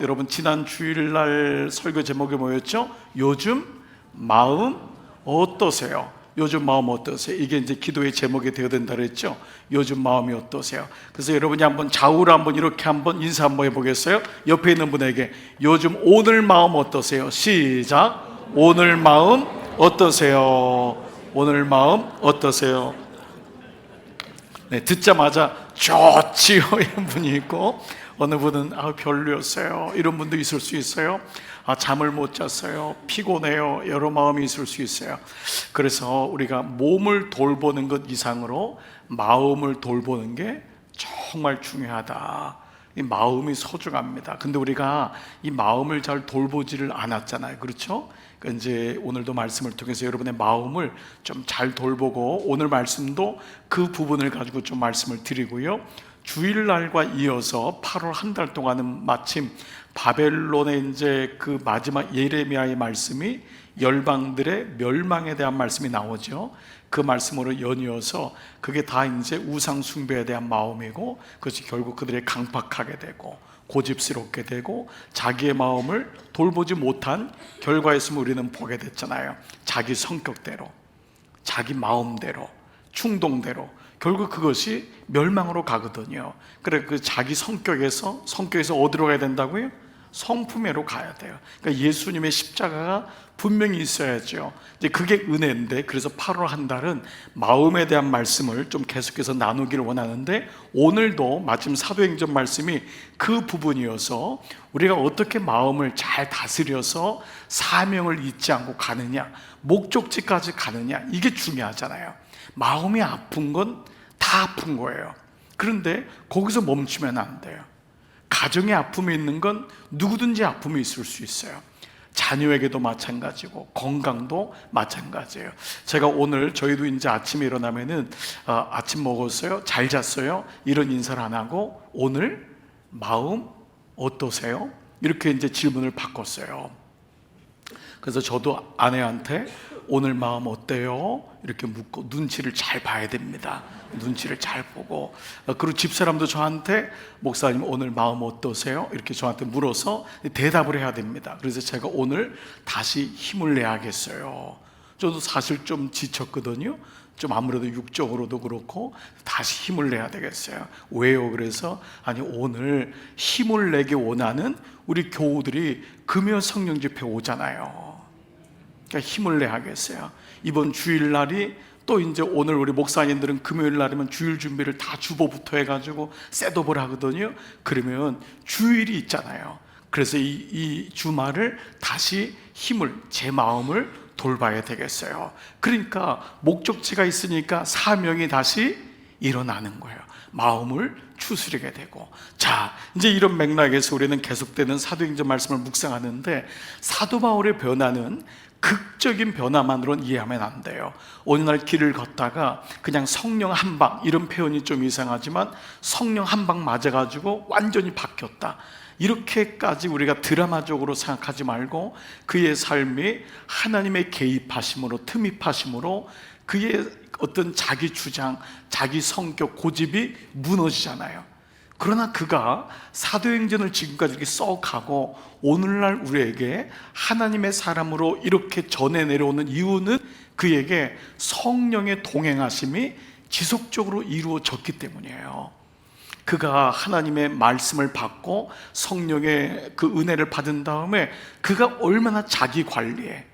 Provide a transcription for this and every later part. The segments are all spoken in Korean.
여러분 지난 주일날 설교 제목이 뭐였죠? 요즘 마음 어떠세요? 요즘 마음 어떠세요? 이게 이제 기도의 제목이 되어야 된다 그랬죠? 요즘 마음이 어떠세요? 그래서 여러분이 한번 좌우로 한번 이렇게 한번 인사 한번 해보겠어요? 옆에 있는 분에게 요즘 오늘 마음 어떠세요? 시작! 오늘 마음 어떠세요? 오늘 마음 어떠세요? 네, 듣자마자 좋지요 이런 분이 있고, 어느 분은 별로였어요 이런 분도 있을 수 있어요. 잠을 못 잤어요, 피곤해요, 여러 마음이 있을 수 있어요. 그래서 우리가 몸을 돌보는 것 이상으로 마음을 돌보는 게 정말 중요하다. 이 마음이 소중합니다. 근데 우리가 이 마음을 잘 돌보지를 않았잖아요, 그렇죠? 그러니까 이제 오늘도 말씀을 통해서 여러분의 마음을 좀 잘 돌보고, 오늘 말씀도 그 부분을 가지고 좀 말씀을 드리고요, 주일날과 이어서 8월 한 달 동안은 마침 바벨론의 이제 그 마지막 예레미야의 말씀이 열방들의 멸망에 대한 말씀이 나오죠. 그 말씀으로 연이어서 그게 다 이제 우상 숭배에 대한 마음이고, 그것이 결국 그들이 강팍하게 되고 고집스럽게 되고 자기의 마음을 돌보지 못한 결과였음을 우리는 보게 됐잖아요. 자기 성격대로, 자기 마음대로, 충동대로 결국 그것이 멸망으로 가거든요. 그래, 그 자기 성격에서 어디로 가야 된다고요? 성품에로 가야 돼요. 그러니까 예수님의 십자가가 분명히 있어야죠. 이제 그게 은혜인데, 그래서 8월 한 달은 마음에 대한 말씀을 좀 계속해서 나누기를 원하는데, 오늘도 마침 사도행전 말씀이 그 부분이어서 우리가 어떻게 마음을 잘 다스려서 사명을 잊지 않고 가느냐, 목적지까지 가느냐, 이게 중요하잖아요. 마음이 아픈 건 다 아픈 거예요. 그런데 거기서 멈추면 안 돼요. 가정에 아픔이 있는 건 누구든지 아픔이 있을 수 있어요. 자녀에게도 마찬가지고 건강도 마찬가지예요. 제가 오늘 저희도 이제 아침에 일어나면은 아침 먹었어요? 잘 잤어요? 이런 인사를 안 하고 오늘 마음 어떠세요? 이렇게 이제 질문을 바꿨어요. 그래서 저도 아내한테 오늘 마음 어때요? 이렇게 묻고 눈치를 잘 봐야 됩니다. 눈치를 잘 보고, 그리고 집사람도 저한테 목사님 오늘 마음 어떠세요? 이렇게 저한테 물어서 대답을 해야 됩니다. 그래서 제가 오늘 다시 힘을 내야겠어요. 저도 사실 좀 지쳤거든요. 좀 아무래도 육적으로도 그렇고 다시 힘을 내야 되겠어요. 왜요? 그래서 아니, 오늘 힘을 내기 원하는 우리 교우들이 금요 성령 집회 오잖아요. 그러니까 힘을 내야겠어요. 이번 주일날이 또 이제 오늘 우리 목사님들은 금요일 날이면 주일 준비를 다 주보부터 해가지고 셋업을 하거든요. 그러면 주일이 있잖아요. 그래서 이 주말을 다시 힘을, 제 마음을 돌봐야 되겠어요. 그러니까 목적지가 있으니까 사명이 다시 일어나는 거예요. 마음을 추스리게 되고. 자, 이제 이런 맥락에서 우리는 계속되는 사도행전 말씀을 묵상하는데, 사도 바울의 변화는 극적인 변화만으로는 이해하면 안 돼요. 어느 날 길을 걷다가 그냥 성령 한 방, 이런 표현이 좀 이상하지만 성령 한 방 맞아가지고 완전히 바뀌었다, 이렇게까지 우리가 드라마적으로 생각하지 말고 그의 삶이 하나님의 개입하심으로, 틈입하심으로 그의 어떤 자기 주장, 자기 성격, 고집이 무너지잖아요. 그러나 그가 사도행전을 지금까지 이렇게 써가고 오늘날 우리에게 하나님의 사람으로 이렇게 전해 내려오는 이유는 그에게 성령의 동행하심이 지속적으로 이루어졌기 때문이에요. 그가 하나님의 말씀을 받고 성령의 그 은혜를 받은 다음에 그가 얼마나 자기 관리에,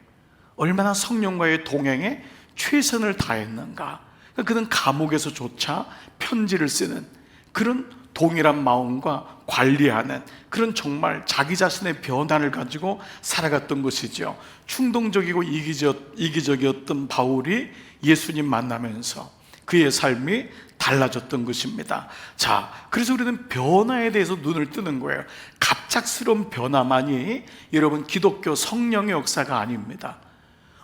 얼마나 성령과의 동행에 최선을 다했는가. 그는 감옥에서조차 편지를 쓰는 그런 동일한 마음과 관리하는 그런 정말 자기 자신의 변화를 가지고 살아갔던 것이죠. 충동적이고 이기적이었던 바울이 예수님 만나면서 그의 삶이 달라졌던 것입니다. 자, 그래서 우리는 변화에 대해서 눈을 뜨는 거예요. 갑작스러운 변화만이 여러분 기독교 성령의 역사가 아닙니다.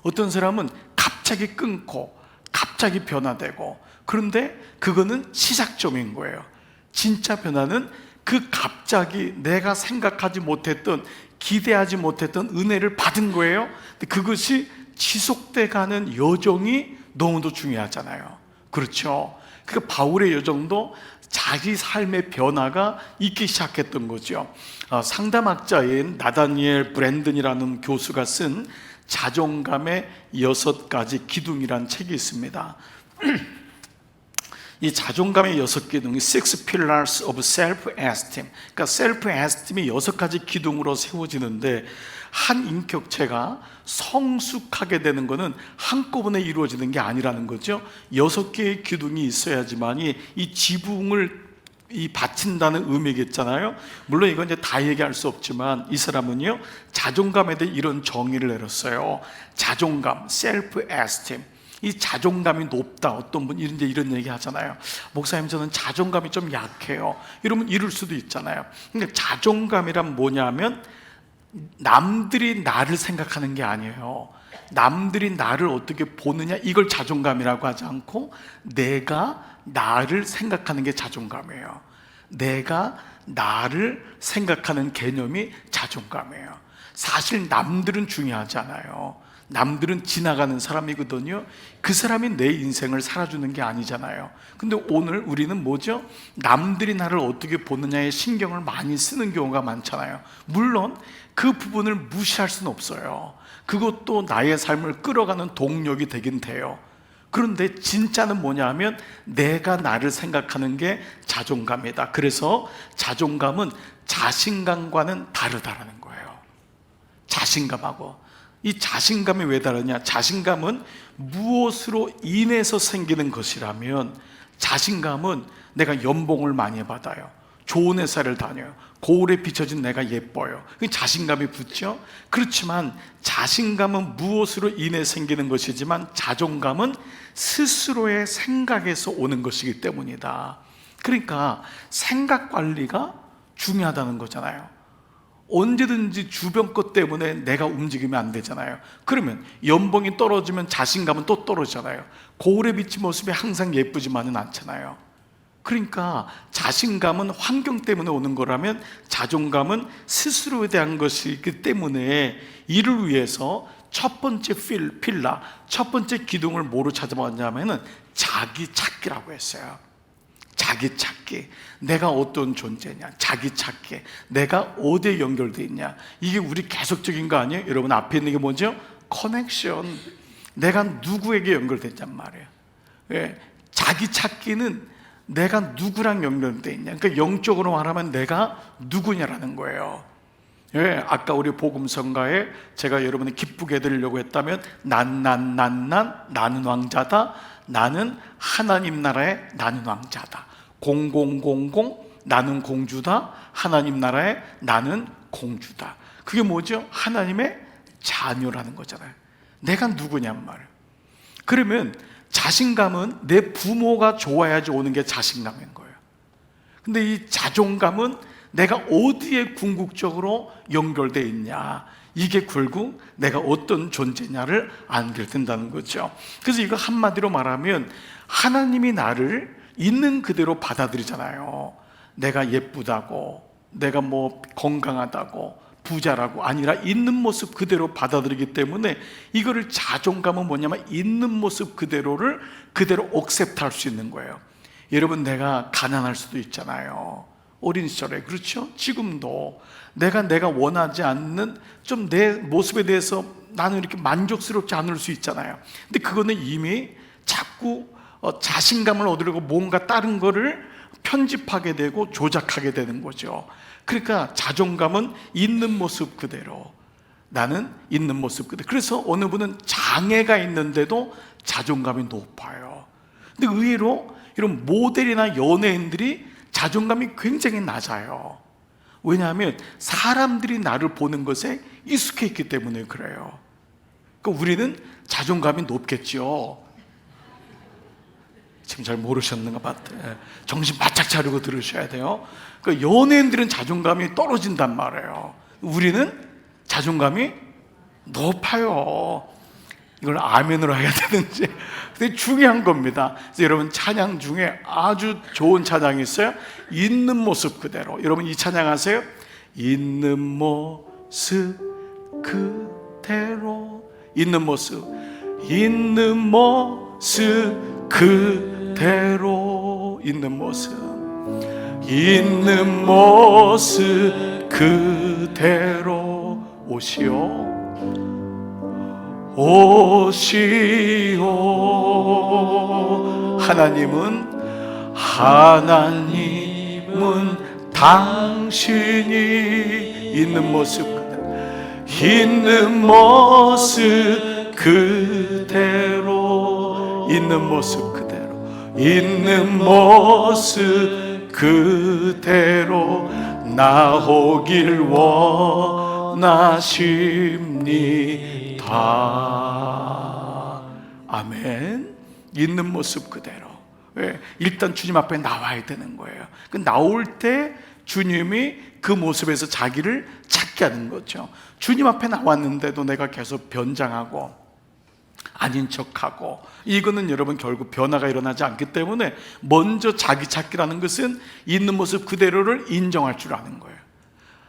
어떤 사람은 갑자기 끊고 갑자기 변화되고, 그런데 그거는 시작점인 거예요. 진짜 변화는 그 갑자기 내가 생각하지 못했던, 기대하지 못했던 은혜를 받은 거예요. 근데 그것이 지속돼 가는 여정이 너무도 중요하잖아요. 그렇죠? 그러니까 바울의 여정도 자기 삶의 변화가 있기 시작했던 거죠. 상담학자인 나다니엘 브랜든이라는 교수가 쓴 자존감의 6가지 기둥이라는 책이 있습니다. 이 자존감의 6기둥이 Six Pillars of Self-Esteem, 그러니까 Self-Esteem이 6가지 기둥으로 세워지는데, 한 인격체가 성숙하게 되는 것은 한꺼번에 이루어지는 게 아니라는 거죠. 6개의 기둥이 있어야지만이 이 지붕을 받친다는 의미겠잖아요. 물론 이건 이제 다 얘기할 수 없지만, 이 사람은요, 자존감에 대해 이런 정의를 내렸어요. 자존감, self-esteem. 이 자존감이 높다. 어떤 분 이런 얘기 하잖아요. 목사님, 저는 자존감이 좀 약해요. 이러면 이럴 수도 있잖아요. 근데 자존감이란 뭐냐면, 남들이 나를 생각하는 게 아니에요. 남들이 나를 어떻게 보느냐, 이걸 자존감이라고 하지 않고 내가 나를 생각하는 게 자존감이에요. 내가 나를 생각하는 개념이 자존감이에요. 사실 남들은 중요하지 않아요. 남들은 지나가는 사람이거든요. 그 사람이 내 인생을 살아주는 게 아니잖아요. 근데 오늘 우리는 뭐죠? 남들이 나를 어떻게 보느냐에 신경을 많이 쓰는 경우가 많잖아요. 물론 그 부분을 무시할 수는 없어요. 그것도 나의 삶을 끌어가는 동력이 되긴 돼요. 그런데 진짜는 뭐냐 하면, 내가 나를 생각하는 게 자존감이다. 그래서 자존감은 자신감과는 다르다라는 거예요. 자신감하고. 이 자신감이 왜 다르냐? 자신감은 무엇으로 인해서 생기는 것이라면, 자신감은 내가 연봉을 많이 받아요, 좋은 회사를 다녀요, 거울에 비춰진 내가 예뻐요, 자신감이 붙죠. 그렇지만 자신감은 무엇으로 인해 생기는 것이지만, 자존감은 스스로의 생각에서 오는 것이기 때문이다. 그러니까 생각 관리가 중요하다는 거잖아요. 언제든지 주변 것 때문에 내가 움직이면 안 되잖아요. 그러면 연봉이 떨어지면 자신감은 또 떨어지잖아요. 거울에 비친 모습이 항상 예쁘지만은 않잖아요. 그러니까 자신감은 환경 때문에 오는 거라면, 자존감은 스스로에 대한 것이기 때문에, 이를 위해서 첫 번째 필라, 첫 번째 기둥을 뭐로 찾아봤냐면은 자기 찾기라고 했어요. 자기 찾기. 내가 어떤 존재냐, 자기 찾기. 내가 어디에 연결되어 있냐. 이게 우리 계속적인 거 아니에요? 여러분, 앞에 있는 게 뭐죠? 커넥션. 내가 누구에게 연결됐냔 말이에요. 예, 자기 찾기는 내가 누구랑 연결되어 있냐. 그러니까 영적으로 말하면 내가 누구냐라는 거예요. 예, 아까 우리 복음성가에 제가 여러분을 기쁘게 해드리려고 했다면, 나는 왕자다. 나는 하나님 나라의 나는 왕자다. 0000 나는 공주다. 하나님 나라의 나는 공주다. 그게 뭐죠? 하나님의 자녀라는 거잖아요. 내가 누구냔 말이에요. 그러면 자신감은 내 부모가 좋아야지 오는 게 자신감인 거예요. 근데 이 자존감은 내가 어디에 궁극적으로 연결되어 있냐, 이게 결국 내가 어떤 존재냐를 알게 된다는 거죠. 그래서 이거 한마디로 말하면, 하나님이 나를 있는 그대로 받아들이잖아요. 내가 예쁘다고, 내가 뭐 건강하다고, 부자라고 아니라 있는 모습 그대로 받아들이기 때문에, 이거를 자존감은 뭐냐면 있는 모습 그대로를 그대로 억셉트할 수 있는 거예요. 여러분, 내가 가난할 수도 있잖아요. 어린 시절에. 그렇죠? 지금도 내가 원하지 않는 좀 내 모습에 대해서 나는 이렇게 만족스럽지 않을 수 있잖아요. 근데 그거는 이미 자꾸 자신감을 얻으려고 뭔가 다른 거를 편집하게 되고 조작하게 되는 거죠. 그러니까 자존감은 있는 모습 그대로, 나는 있는 모습 그대로. 그래서 어느 분은 장애가 있는데도 자존감이 높아요. 근데 의외로 이런 모델이나 연예인들이 자존감이 굉장히 낮아요. 왜냐하면 사람들이 나를 보는 것에 익숙해 있기 때문에 그래요. 그러니까 우리는 자존감이 높겠죠. 지금 잘 모르셨는가 봤다. 정신 바짝 차리고 들으셔야 돼요. 그러니까 연예인들은 자존감이 떨어진단 말이에요. 우리는 자존감이 높아요. 이걸 아멘으로 해야 되는지. 근데 중요한 겁니다. 그래서 여러분, 찬양 중에 아주 좋은 찬양이 있어요. 있는 모습 그대로. 여러분, 이 찬양 아세요? 있는 모습 그대로. 있는 모습 그대로. 있는 모습. 있는 모습 그대로 오시오 오시오. 하나님은 당신이 있는 모습 그대로 있는 모습 그대로 나오길 원하십니다. 아멘. 있는 모습 그대로. 일단 주님 앞에 나와야 되는 거예요. 나올 때 주님이 그 모습에서 자기를 찾게 하는 거죠. 주님 앞에 나왔는데도 내가 계속 변장하고 아닌 척하고, 이거는 여러분 결국 변화가 일어나지 않기 때문에 먼저 자기 찾기라는 것은 있는 모습 그대로를 인정할 줄 아는 거예요.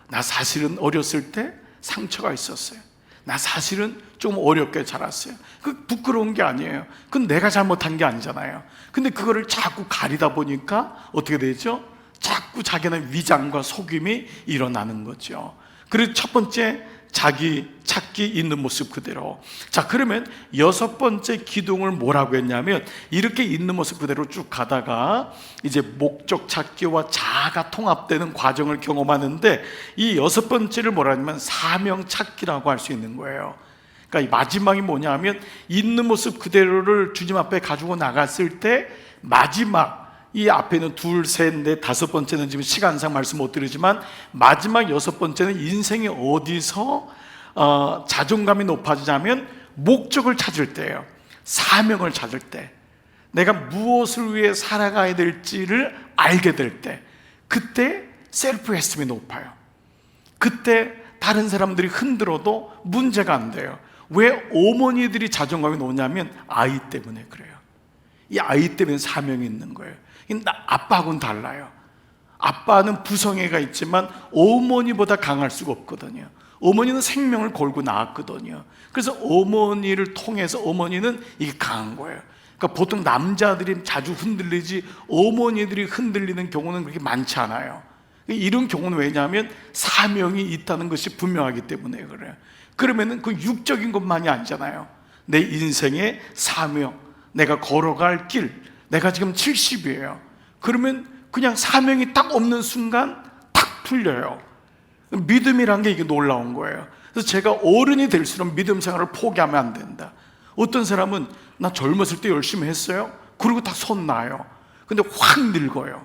나 사실은 어렸을 때 상처가 있었어요. 나 사실은 좀 어렵게 자랐어요. 그 부끄러운 게 아니에요. 그건 내가 잘못한 게 아니잖아요. 근데 그거를 자꾸 가리다 보니까 어떻게 되죠? 자꾸 자기는 위장과 속임이 일어나는 거죠. 그리고 첫 번째, 자기 찾기 있는 모습 그대로. 자, 그러면 여섯 번째 기둥을 뭐라고 했냐면, 이렇게 있는 모습 그대로 쭉 가다가 이제 목적 찾기와 자아가 통합되는 과정을 경험하는데, 이 여섯 번째를 뭐라 하냐면 사명 찾기라고 할 수 있는 거예요. 그러니까 이 마지막이 뭐냐면, 있는 모습 그대로를 주님 앞에 가지고 나갔을 때 마지막, 이 앞에는 둘, 셋, 넷, 다섯 번째는 지금 시간상 말씀 못 드리지만, 마지막 여섯 번째는 인생이 어디서 자존감이 높아지냐면 목적을 찾을 때예요. 사명을 찾을 때, 내가 무엇을 위해 살아가야 될지를 알게 될 때, 그때 셀프 에스팀이 높아요. 그때 다른 사람들이 흔들어도 문제가 안 돼요. 왜 어머니들이 자존감이 높냐면 아이 때문에 그래요. 이 아이 때문에 사명이 있는 거예요. 아빠하고는 달라요. 아빠는 부성애가 있지만 어머니보다 강할 수가 없거든요. 어머니는 생명을 걸고 낳았거든요. 그래서 어머니를 통해서 어머니는 이게 강한 거예요. 그러니까 보통 남자들이 자주 흔들리지 어머니들이 흔들리는 경우는 그렇게 많지 않아요. 이런 경우는 왜냐하면 사명이 있다는 것이 분명하기 때문에 그래요. 그러면은 그 육적인 것만이 아니잖아요. 내 인생의 사명, 내가 걸어갈 길, 내가 지금 70이에요. 그러면 그냥 사명이 딱 없는 순간 탁 풀려요. 믿음이란 게 이게 놀라운 거예요. 그래서 제가 어른이 될수록 믿음 생활을 포기하면 안 된다. 어떤 사람은 나 젊었을 때 열심히 했어요. 그리고 다 손 놔요. 근데 확 늙어요.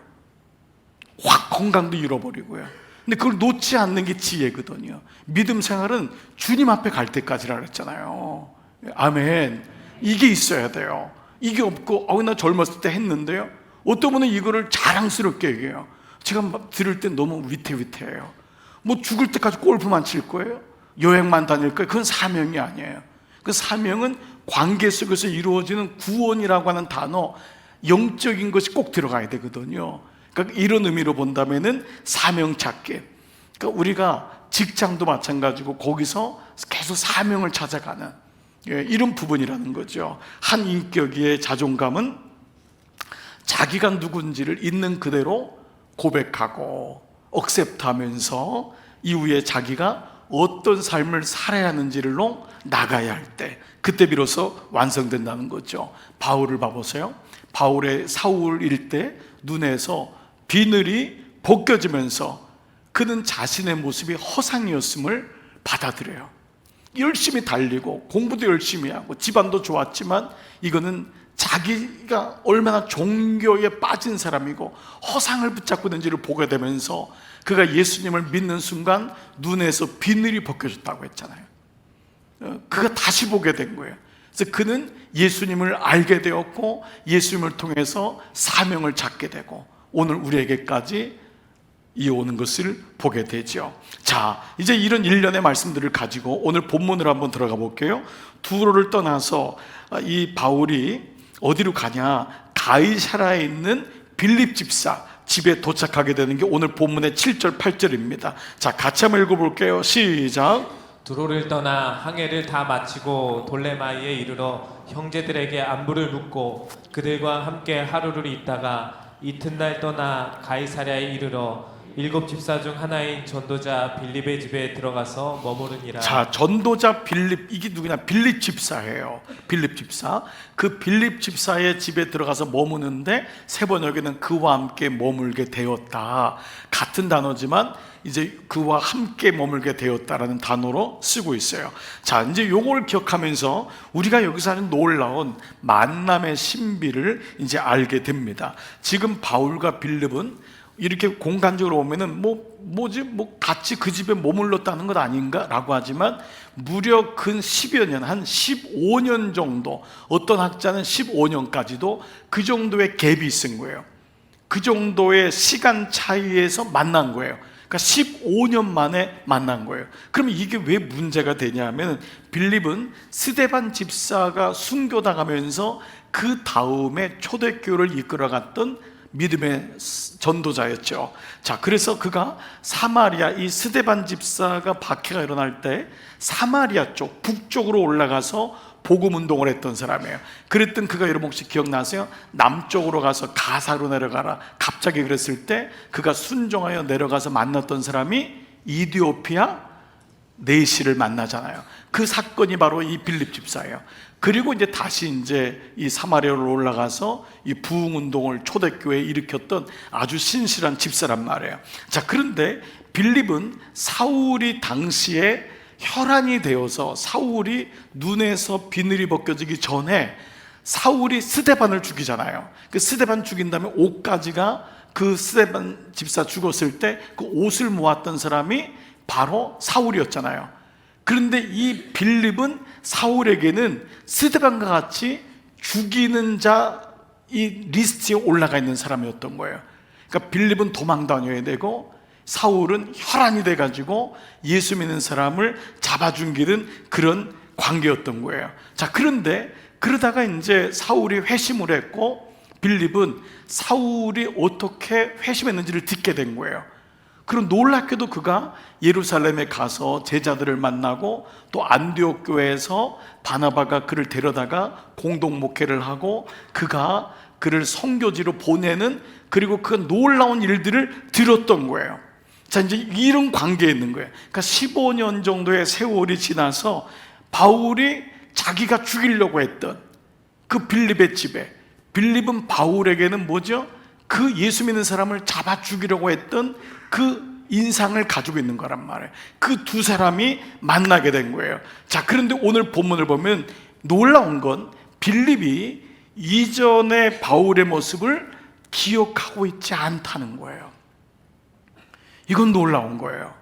확 건강도 잃어버리고요. 근데 그걸 놓지 않는 게 지혜거든요. 믿음 생활은 주님 앞에 갈 때까지라 그랬잖아요. 아멘. 이게 있어야 돼요. 이게 없고 나 젊었을 때 했는데요. 어떤 분은 이거를 자랑스럽게 얘기해요. 제가 들을 때 너무 위태위태해요. 뭐 죽을 때까지 골프만 칠 거예요? 여행만 다닐 거예요? 그건 사명이 아니에요. 그 사명은 관계 속에서 이루어지는 구원이라고 하는 단어, 영적인 것이 꼭 들어가야 되거든요. 그러니까 이런 의미로 본다면은 사명 찾기. 그러니까 우리가 직장도 마찬가지고 거기서 계속 사명을 찾아가는 이런 부분이라는 거죠. 한 인격의 자존감은 자기가 누군지를 있는 그대로 고백하고 억셉트하면서 이후에 자기가 어떤 삶을 살아야 하는지로 나가야 할 때, 그때 비로소 완성된다는 거죠. 바울을 봐보세요. 바울의 사울 일때 눈에서 비늘이 벗겨지면서 그는 자신의 모습이 허상이었음을 받아들여요. 열심히 달리고 공부도 열심히 하고 집안도 좋았지만 이거는 자기가 얼마나 종교에 빠진 사람이고 허상을 붙잡고 있는지를 보게 되면서 그가 예수님을 믿는 순간 눈에서 비늘이 벗겨졌다고 했잖아요. 그가 다시 보게 된 거예요. 그래서 그는 예수님을 알게 되었고 예수님을 통해서 사명을 찾게 되고 오늘 우리에게까지 이어오는 것을 보게 되죠. 자, 이제 이런 일련의 말씀들을 가지고 오늘 본문으로 한번 들어가 볼게요. 두로를 떠나서 이 바울이 어디로 가냐? 가이사라에 있는 빌립 집사 집에 도착하게 되는 게 오늘 본문의 7절 8절입니다. 자, 같이 한번 읽어볼게요. 시작. 두로를 떠나 항해를 다 마치고 돌레마이에 이르러 형제들에게 안부를 묻고 그들과 함께 하루를 있다가 이튿날 떠나 가이사랴에 이르러 7 집사 중 하나인 전도자 빌립의 집에 들어가서 머무르니라. 자, 전도자 빌립, 이게 누구냐? 빌립 집사예요. 빌립 집사. 그 빌립 집사의 집에 들어가서 머무는데 세 번역에는 그와 함께 머물게 되었다. 같은 단어지만 이제 그와 함께 머물게 되었다라는 단어로 쓰고 있어요. 자, 이제 요걸 기억하면서 우리가 여기서 하는 놀라운 만남의 신비를 이제 알게 됩니다. 지금 바울과 빌립은 이렇게 공간적으로 보면은 같이 그 집에 머물렀다는 것 아닌가라고 하지만 무려 근 10여 년, 한 15년 정도, 어떤 학자는 15년까지도 그 정도의 갭이 있은 거예요. 그 정도의 시간 차이에서 만난 거예요. 그러니까 15년 만에 만난 거예요. 그러면 이게 왜 문제가 되냐면 빌립은 스데반 집사가 순교당하면서 그 다음에 초대교회를 이끌어갔던 믿음의 전도자였죠. 자, 그래서 그가 사마리아, 이 스데반 집사가 박해가 일어날 때 사마리아 쪽 북쪽으로 올라가서 복음 운동을 했던 사람이에요. 그랬던 그가 여러분 혹시 기억나세요? 남쪽으로 가서 가사로 내려가라 갑자기 그랬을 때 그가 순종하여 내려가서 만났던 사람이 이디오피아 네시를 만나잖아요. 그 사건이 바로 이 빌립 집사예요. 그리고 이제 다시 이제 이 사마리아로 올라가서 이 부흥 운동을 초대교회에 일으켰던 아주 신실한 집사란 말이에요. 자, 그런데 빌립은 사울이 당시에 혈안이 되어서 사울이 눈에서 비늘이 벗겨지기 전에 사울이 스데반을 죽이잖아요. 그 스데반 죽인 다음에 옷가지가 그 스데반 집사 죽었을 때 그 옷을 모았던 사람이 바로 사울이었잖아요. 그런데 이 빌립은 사울에게는 스데반과 같이 죽이는 자 이 리스트에 올라가 있는 사람이었던 거예요. 그러니까 빌립은 도망 다녀야 되고 사울은 혈안이 돼가지고 예수 믿는 사람을 잡아 죽이는 그런 관계였던 거예요. 자, 그런데 그러다가 이제 사울이 회심을 했고 빌립은 사울이 어떻게 회심했는지를 듣게 된 거예요. 그럼 놀랍게도 그가 예루살렘에 가서 제자들을 만나고 또 안디옥 교회에서 바나바가 그를 데려다가 공동 목회를 하고 그가 그를 선교지로 보내는, 그리고 그 놀라운 일들을 들었던 거예요. 자, 이제 이런 관계에 있는 거예요. 그러니까 15년 정도의 세월이 지나서 바울이 자기가 죽이려고 했던 그 빌립의 집에, 빌립은 바울에게는 뭐죠? 그 예수 믿는 사람을 잡아 죽이려고 했던 그 인상을 가지고 있는 거란 말이에요. 그 두 사람이 만나게 된 거예요. 자, 그런데 오늘 본문을 보면 놀라운 건 빌립이 이전의 바울의 모습을 기억하고 있지 않다는 거예요. 이건 놀라운 거예요.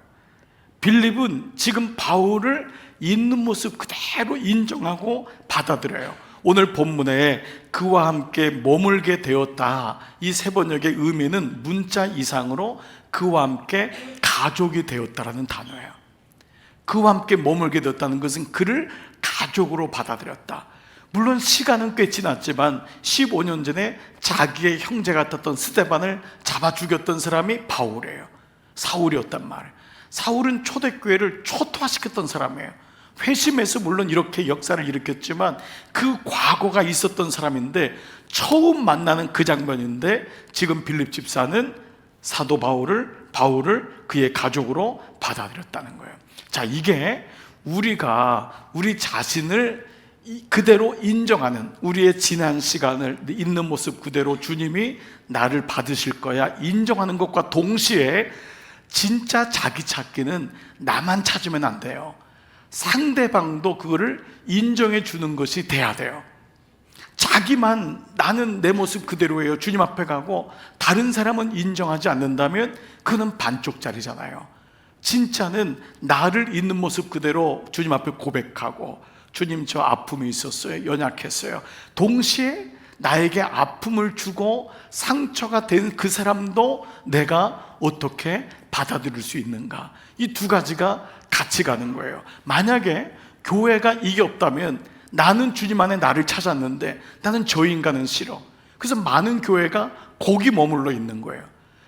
빌립은 지금 바울을 있는 모습 그대로 인정하고 받아들여요. 오늘 본문에 그와 함께 머물게 되었다, 이 세 번역의 의미는 문자 이상으로 그와 함께 가족이 되었다라는 단어예요. 그와 함께 머물게 되었다는 것은 그를 가족으로 받아들였다. 물론 시간은 꽤 지났지만 15년 전에 자기의 형제 같았던 스데반을 잡아 죽였던 사람이 바울이에요. 사울이었단 말이에요. 사울은 초대교회를 초토화시켰던 사람이에요. 회심해서 물론 이렇게 역사를 일으켰지만 그 과거가 있었던 사람인데 처음 만나는 그 장면인데 지금 빌립 집사는 사도 바울을 그의 가족으로 받아들였다는 거예요. 자, 이게 우리가 우리 자신을 그대로 인정하는, 우리의 지난 시간을 있는 모습 그대로 주님이 나를 받으실 거야 인정하는 것과 동시에 진짜 자기 찾기는 나만 찾으면 안 돼요. 상대방도 그거를 인정해 주는 것이 돼야 돼요. 자기만 나는 내 모습 그대로예요 주님 앞에 가고 다른 사람은 인정하지 않는다면 그는 반쪽짜리잖아요. 진짜는 나를 있는 모습 그대로 주님 앞에 고백하고, 주님 저 아픔이 있었어요, 연약했어요, 동시에 나에게 아픔을 주고 상처가 된 그 사람도 내가 어떻게 받아들일 수 있는가, 이 두 가지가 같이 가는 거예요. 만약에 교회가 이게 없다면 나는 주님 안에 나를 찾았는데 나는 저 인간은 싫어, 그래서 많은 교회가 거기 머물러 있는 거예요.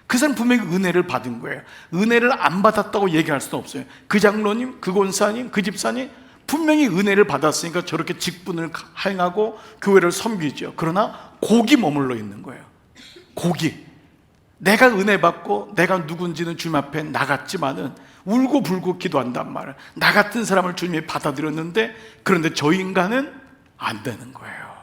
그 사람 분명히 은혜를 받은 거예요. 은혜를 안 받았다고 얘기할 수는 없어요. 그 장로님, 그 권사님, 그 집사님 분명히 은혜를 받았으니까 저렇게 직분을 행하고 교회를 섬기죠. 그러나 거기 머물러 있는 거예요. 고기, 내가 은혜 받고 내가 누군지는 주님 앞에 나갔지만은 울고 불고 기도한단 말이에요. 나 같은 사람을 주님이 받아들였는데, 그런데 저 인간은 안 되는 거예요.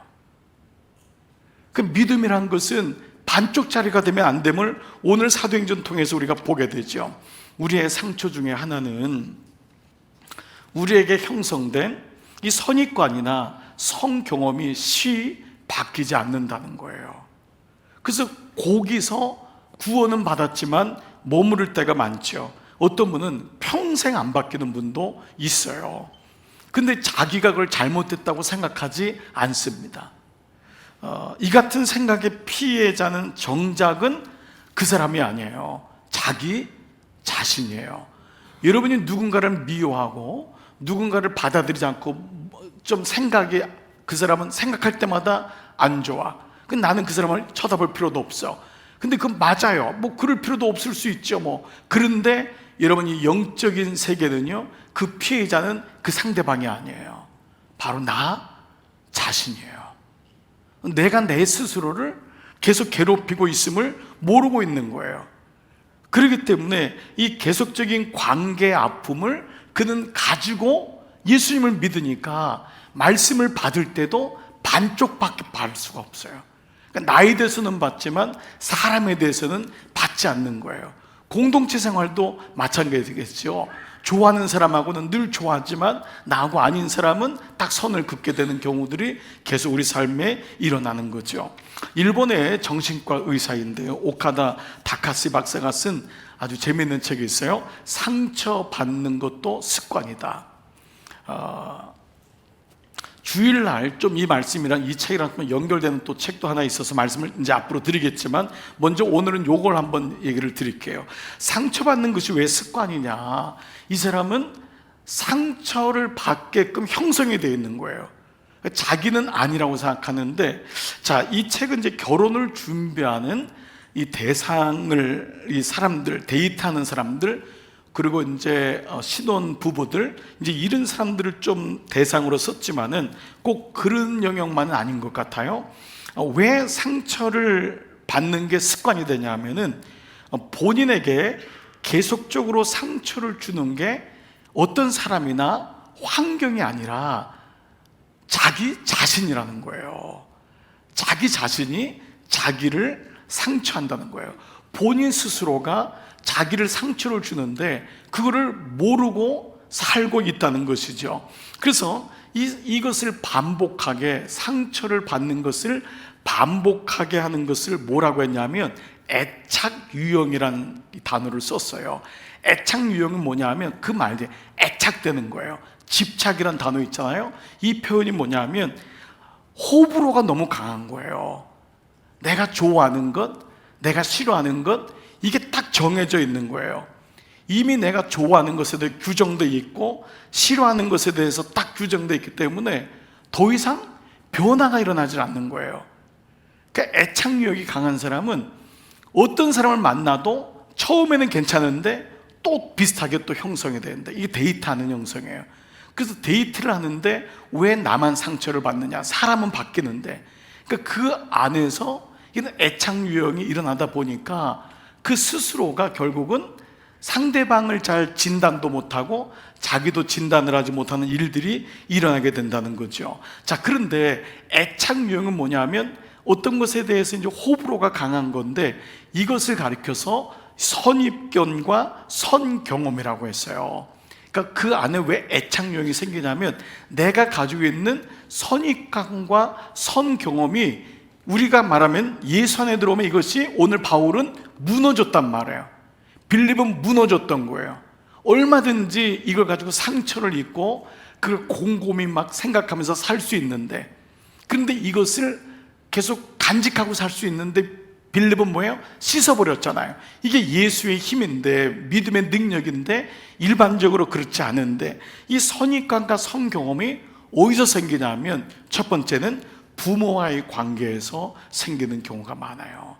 그 믿음이란 것은 반쪽짜리가 되면 안 됨을 오늘 사도행전 통해서 우리가 보게 되죠. 우리의 상처 중에 하나는 우리에게 형성된 이 선입관이나 성경험이 바뀌지 않는다는 거예요. 그래서 거기서 구원은 받았지만 머무를 때가 많죠. 어떤 분은 평생 안 바뀌는 분도 있어요. 근데 자기가 그걸 잘못했다고 생각하지 않습니다. 이 같은 생각의 피해자는 정작은 그 사람이 아니에요. 자기 자신이에요. 여러분이 누군가를 미워하고 누군가를 받아들이지 않고 좀 생각이, 그 사람은 생각할 때마다 안 좋아. 나는 그 사람을 쳐다볼 필요도 없어. 근데 그건 맞아요. 뭐 그럴 필요도 없을 수 있죠. 뭐 그런데 여러분이 영적인 세계는요, 그 피해자는 그 상대방이 아니에요. 바로 나 자신이에요. 내가 내 스스로를 계속 괴롭히고 있음을 모르고 있는 거예요. 그렇기 때문에 이 계속적인 관계의 아픔을 그는 가지고 예수님을 믿으니까 말씀을 받을 때도 반쪽밖에 받을 수가 없어요. 그러니까 나에 대해서는 받지만 사람에 대해서는 받지 않는 거예요. 공동체 생활도 마찬가지겠죠. 좋아하는 사람하고는 늘 좋아하지만 나하고 아닌 사람은 딱 선을 긋게 되는 경우들이 계속 우리 삶에 일어나는 거죠. 일본의 정신과 의사인데요, 오카다 다카시 박사가 쓴 아주 재미있는 책이 있어요. 상처받는 것도 습관이다. 주일날 좀 이 말씀이랑 이 책이랑 연결되는 또 책도 하나 있어서 말씀을 이제 앞으로 드리겠지만, 먼저 오늘은 요걸 한번 얘기를 드릴게요. 상처받는 것이 왜 습관이냐? 이 사람은 상처를 받게끔 형성이 되어 있는 거예요. 자기는 아니라고 생각하는데, 자, 이 책은 이제 결혼을 준비하는 이 대상을, 이 사람들, 데이트하는 사람들, 그리고 이제 신혼 부부들, 이제 이런 사람들을 좀 대상으로 썼지만은 꼭 그런 영역만은 아닌 것 같아요. 왜 상처를 받는 게 습관이 되냐 하면은, 본인에게 계속적으로 상처를 주는 게 어떤 사람이나 환경이 아니라 자기 자신이라는 거예요. 자기 자신이 자기를 상처한다는 거예요. 본인 스스로가 자기를 상처를 주는데 그거를 모르고 살고 있다는 것이죠. 그래서 이것을 반복하게, 상처를 받는 것을 반복하게 하는 것을 뭐라고 했냐면 애착 유형이라는 단어를 썼어요. 애착 유형은 뭐냐 하면 그 말이 애착되는 거예요. 집착이란 단어 있잖아요. 이 표현이 뭐냐 하면 호불호가 너무 강한 거예요. 내가 좋아하는 것, 내가 싫어하는 것, 이게 딱 정해져 있는 거예요. 이미 내가 좋아하는 것에 대해 규정되어 있고 싫어하는 것에 대해서 딱 규정되어 있기 때문에 더 이상 변화가 일어나지 않는 거예요. 그러니까 애착 유형이 강한 사람은 어떤 사람을 만나도 처음에는 괜찮은데 또 비슷하게 또 형성이 되는데, 이게 데이트하는 형성이에요. 그래서 데이트를 하는데 왜 나만 상처를 받느냐? 사람은 바뀌는데. 그러니까 그 안에서 이런 애착 유형이 일어나다 보니까 그 스스로가 결국은 상대방을 잘 진단도 못하고 자기도 진단을 하지 못하는 일들이 일어나게 된다는 거죠. 자, 그런데 애착 유형은 뭐냐면 어떤 것에 대해서 이제 호불호가 강한 건데, 이것을 가리켜서 선입견과 선경험이라고 했어요. 그러니까 그 안에 왜 애착 유형이 생기냐면 내가 가지고 있는 선입관과 선경험이, 우리가 말하면 예수 안에 들어오면 이것이 오늘 바울은 무너졌단 말이에요. 빌립은 무너졌던 거예요. 얼마든지 이걸 가지고 상처를 입고 그걸 곰곰이 막 생각하면서 살 수 있는데, 그런데 이것을 계속 간직하고 살 수 있는데 빌립은 뭐예요? 씻어버렸잖아요. 이게 예수의 힘인데, 믿음의 능력인데 일반적으로 그렇지 않은데, 이 선입관과 선경험이 어디서 생기냐면 첫 번째는 부모와의 관계에서 생기는 경우가 많아요.